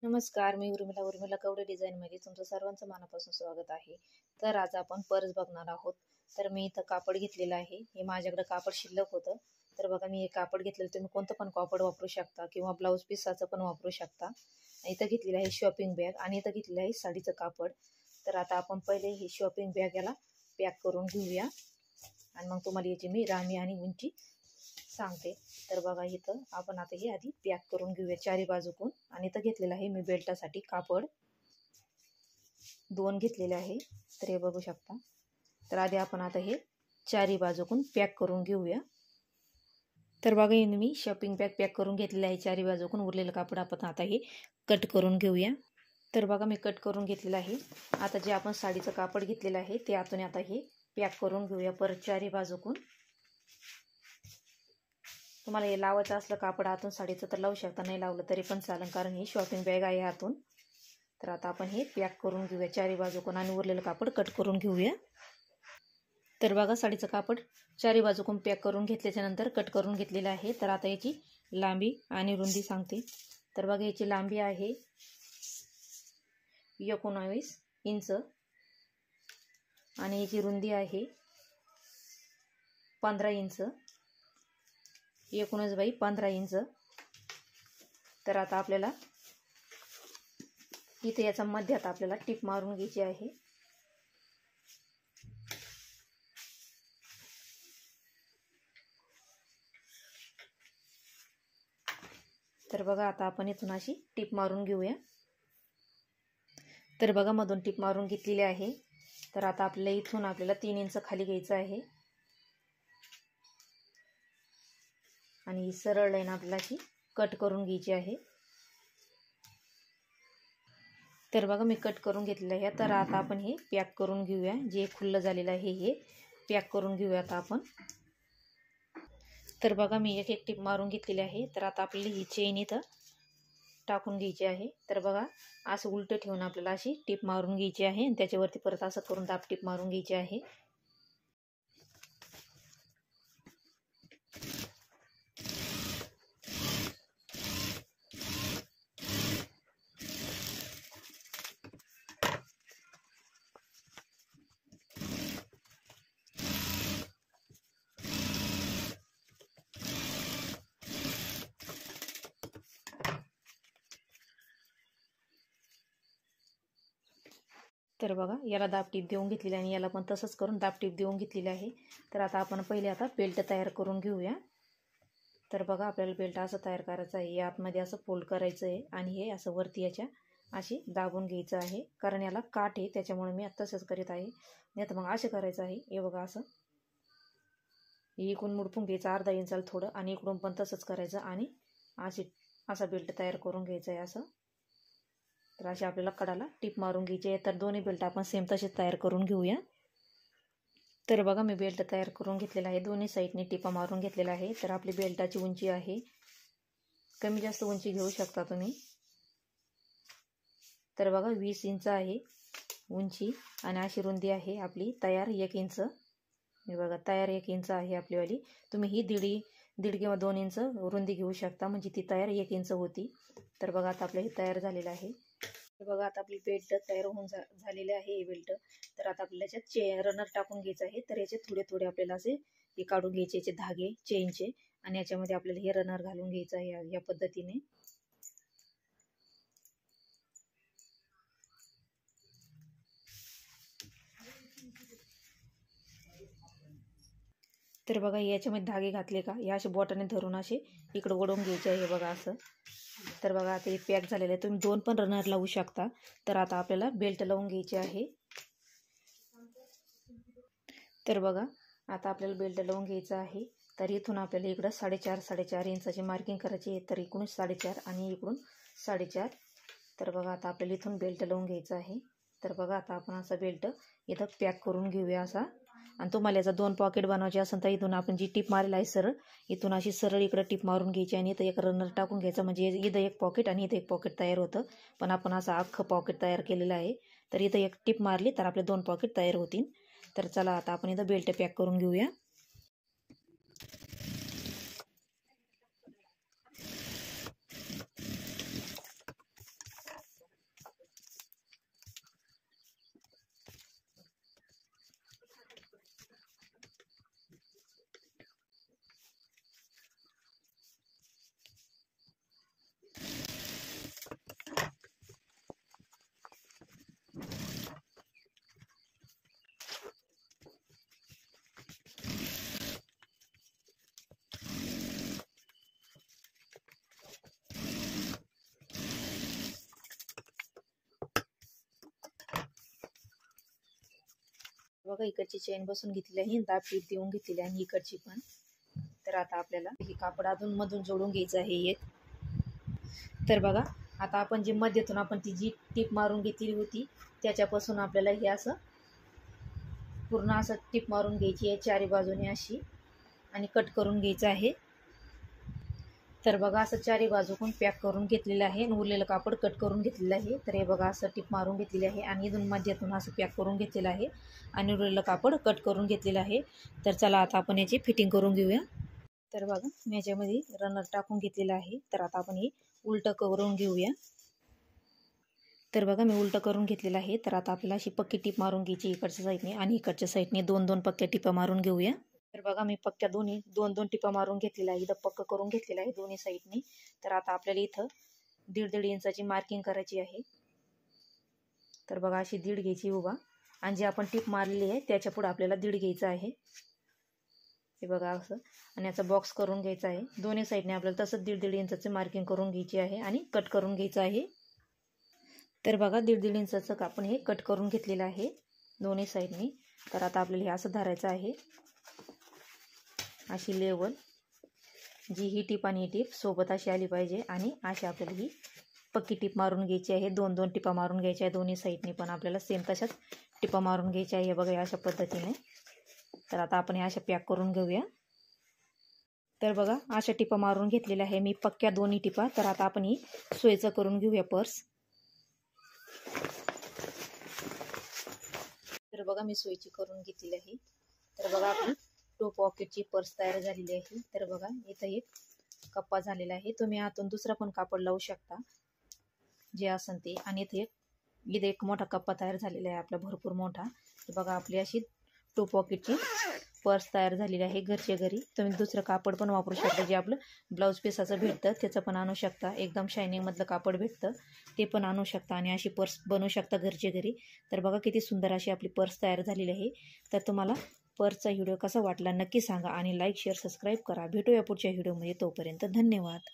नमस्कार, मी उर्मिला कवडे डिझाईनमध्ये तुमचं सर्वांचं मनापासून स्वागत आहे. तर आज आपण पर्स बघणार आहोत. तर मी इथं कापड घेतलेलं आहे. हे माझ्याकडे कापड शिल्लक होतं. तर बघा, मी हे कापड घेतलेलं, तुम्ही कोणतं पण कापड वापरू शकता किंवा ब्लाऊज पिसाचं पण वापरू शकता. इथं घेतलेलं आहे शॉपिंग बॅग आणि इथं घेतलेलं आहे साडीचं कापड. तर आता आपण पहिले ही शॉपिंग बॅग याला पॅक करून घेऊया आणि मग तुम्हाला याची मी रामी आणि उंची सांगते. तर बघा, इथं आपण आता हे आधी पॅक करून घेऊया चारी बाजूकून. आणि इथं घेतलेलं आहे मी बेल्टासाठी कापड 2 घेतलेले आहे. तर हे बघू शकता. तर आधी आपण आता हे चारी बाजूकून पॅक करून घेऊया. तर बघा, मी शॉपिंग बॅग पॅक करून घेतलेलं आहे चारी बाजूकून. उरलेलं कापड आपण आता हे कट करून घेऊया. तर बघा, मी कट करून घेतलेलं आहे. आता जे आपण साडीचं कापड घेतलेलं आहे ते आतून आता हे पॅक करून घेऊया परत चारी बाजूकून. तुम्हाला हे लावायचं असलं कापड आतून साडीचं तर लावू शकता, नाही लावलं तरी पण चालेल, कारण ही शॉपिंग बॅग आहे आतून. तर आता आपण हे पॅक करून घेऊया चारी बाजूकून आणि उरलेलं कापड कट करून घेऊया. तर बघा, साडीचं कापड चारी बाजूकून पॅक करून घेतल्याच्या नंतर कट करून घेतलेलं आहे. तर आता याची लांबी आणि रुंदी सांगते. तर बघा, याची लांबी आहे 19 इंच आणि याची रुंदी आहे 15 इंच, 19 बाय 15 इंच. तर आता आपल्याला इथे याचा मध्यात आपल्याला टिप मारून घ्यायची आहे. तर बघा, आता आपण इथून अशी टिप मारून घेऊया. तर बघा, मधून टिप मारून घेतलेली आहे. तर आता आपल्याला इथून 3 इंच खाली घ्यायचं आहे आणि सरळ लाईन आपल्याला अशी कट करून घ्यायची आहे. तर बघा, मी कट करून घेतलेलं आहे. तर आता आपण हे पॅक करून घेऊया. जे खुल्लं झालेलं आहे हे पॅक करून घेऊया आता आपण. तर बघा, मी एक टिप मारून घेतलेली आहे. तर आता आपल्याला ही चेन इथं टाकून घ्यायची आहे. तर बघा, असं उलटं ठेवून आपल्याला अशी टिप मारून घ्यायची आहे आणि त्याच्यावरती परत असं करून दाब टिप मारून घ्यायची आहे. तर बघा, याला दाब टीप देऊन घेतलेली आणि याला पण तसंच करून दाब टीप देऊन घेतलेली आहे. तर आता आपण पहिले बेल्ट तयार करून घेऊया. तर बघा, आपल्याला बेल्ट असं तयार करायचं आहे. आतमध्ये असं फोल्ड करायचं आहे आणि हे असं वरती याच्या अशी दाबून घ्यायचं आहे, कारण याला काठ आहे त्याच्यामुळे मी आता तसंच करीत आहे. नाही तर मग असे करायचं आहे. हे बघा, असं इकडून मुडपून घ्यायचं अर्धा इंचाला थोडं आणि इकडून पण तसंच करायचं आणि असा बेल्ट तयार करून घ्यायचा आहे असं. तर अशी आपल्याला कडाला टिप मारून घ्यायची आहे. तर दोन्ही बेल्ट आपण सेम तसेच तयार करून घेऊया. तर बघा, मी बेल्ट तयार करून घेतलेला आहे. दोन्ही साईडने टिपा मारून घेतलेला आहे. तर आपली बेल्टाची उंची आहे, कमी जास्त उंची घेऊ शकता तुम्ही. तर बघा, 20 इंच आहे उंची आणि अशी रुंदी आहे आपली तयार 1 इंच. हे बघा, तयार 1 इंच आहे आपलीवाली. तुम्ही ही दीड किंवा 2 इंच रुंदी घेऊ शकता, म्हणजे ती तयार 1 इंच होती. तर बघा, आता आपलं हे तयार झालेलं आहे. तर बघा, आता आपली बेल्ट तयार होऊन झालेले आहे हे बेल्ट. तर आता आपल्याला याच्यात रनर टाकून घ्यायचं आहे. तर याचे थोडे थोडे आपल्याला असे हे काढून घ्यायचे याचे धागे चेनचे आणि याच्यामध्ये आपल्याला हे रनर घालून घ्यायचं आहे या पद्धतीने. तर बघा, याच्यामध्ये धागे घातले का या असे बोटाने धरून असे इकडं ओढून घ्यायचे आहे. बघा असं. तर बघा, आता हे पॅक झालेलं आहे. तुम्ही 2 पण रनर लावू शकता. तर आता आपल्याला बेल्ट लावून घ्यायची आहे. तर बघा, आता आपल्याला बेल्ट लावून घ्यायचा आहे. तर इथून आपल्याला इकडं 4.5 इंचाची मार्किंग करायची आहे. तर इकडून 4.5 आणि इकडून 4.5. तर बघा, आता आपल्याला इथून बेल्ट लावून घ्यायचा आहे. तर बघा, आता आपण असा बेल्ट इथं पॅक करून घेऊया असा. आणि तुम्हाला याचा 2 पॉकेट बनवायचे असेल तर इथून आपण जी टिप मारलेली आहे सरळ, इथून अशी सरळ इकडं टिप मारून घ्यायची आणि इथं एक रनर टाकून घ्यायचा, म्हणजे इथं एक पॉकेट आणि इथं एक पॉकेट तयार होतं. पण आपण असं अख्खं पॉकेट तयार केलेलं आहे. तर इथं एक टिप मारली तर आपले 2 पॉकेट तयार होतील. तर चला, आता आपण इथं बेल्ट पॅक करून घेऊया. बघा इकडची चेन बसून घेतली आहे, दाब टीप देऊन घेतलेली आहे आणि इकडची पण. तर आता आपल्याला हे कापड अधून मधून जोडून घ्यायचं आहे एक. तर बघा आता आपण जे मध्येतून आपण ती जी टीप मारून घेतली होती त्याच्यापासून आपल्याला हे असं पूर्ण असं टीप मारून घ्यायची आहे चारी बाजूने अशी आणि कट करून घ्यायचं आहे. तर बघा असं चारी बाजूकडून पॅक करून घेतलेलं आहे आणि उरलेलं कापड कट करून घेतलेलं आहे. तर हे बघा असं टीप मारून घेतलेली आहे आणि इथून मध्यातून असं पॅक करून घेतलेलं आहे आणि उरलेलं कापड कट करून घेतलेलं आहे. तर चला आता आपण याची फिटिंग करून घेऊया. तर बघा मी याच्यामध्ये रनर टाकून घेतलेलं आहे. तर आता आपण हे उलटं करून घेऊया. तर बघा मी उलटं करून घेतलेलं आहे. तर आता आपल्याला अशी पक्की टीप मारून घ्यायची इकडच्या साईडने आणि इकडच्या साईडने 2-2 पक्क्या टिपा मारून घेऊया. तर बघा मी पक्क्या दोन्ही 2-2 टिपा मारून घेतलेल्या आहे. इथं पक्क करून घेतलेलं आहे दोन्ही साईडनी. तर आता आपल्याला इथं 1.5 इंचाची मार्किंग करायची आहे. तर बघा अशी 1.5 घ्यायची उभा आणि जी आपण टीप मारलेली आहे त्याच्या पुढे आपल्याला 1.5 घ्यायचं आहे. हे बघा असं आणि याचा बॉक्स करून घ्यायचा आहे. दोन्ही साईडने आपल्याला तसंच 1.5 इंचाची मार्किंग करून घ्यायची आहे आणि कट करून घ्यायचं आहे. तर बघा 1.5 इंचाचं आपण हे कट करून घेतलेलं आहे दोन्ही साईडनी. तर आता आपल्याला हे असं धरायचं आहे अशी लेवल, जी ही टीप आणि ही टीप सोबत अशी आली पाहिजे आणि अशी आपल्याला ही पक्की टीप मारून घ्यायची आहे. 2-2 टिपा मारून घ्यायच्या आहे दोन्ही साईडनी पण आपल्याला सेम तशाच टिपा मारून घ्यायच्या आहे. हे बघा अशा पद्धतीने. तर आता आपण हे अशा पॅक करून घेऊया. तर बघा अशा टिपा मारून घेतलेल्या आहे मी पक्क्या दोन्ही टिपा. तर आता आपण ही सोयीचं करून घेऊया पर्स. तर बघा मी सोयीची करून घेतलेली आहे. तर बघा आपली 2 पॉकेटची पर्स तयार झालेली आहे. तर बघा इथं एक कप्पा झालेला आहे. तुम्ही आतून दुसरा पण कापड लावू शकता जे असेल ते. आणि इथे एक मोठा कप्पा तयार झालेला आहे आपला भरपूर मोठा. तर बघा आपली अशी 2 पॉकेटची पर्स तयार झालेली आहे घरच्या घरी. तुम्ही दुसरं कापड पण वापरू शकता जे आपलं ब्लाऊज पीसाचं भेटतं त्याचं पण आणू शकता. एकदम शायनिंगमधलं कापड भेटतं ते पण आणू शकता आणि अशी पर्स बनवू शकता घरच्या घरी. तर बघा किती सुंदर अशी आपली पर्स तयार झालेली आहे. तर तुम्हाला पर्सचा व्हिडिओ कसा वाटला नक्की सांगा आणि लाईक शेअर सबस्क्राईब करा. भेटूया पुढच्या व्हिडिओमध्ये. तोपर्यंत धन्यवाद.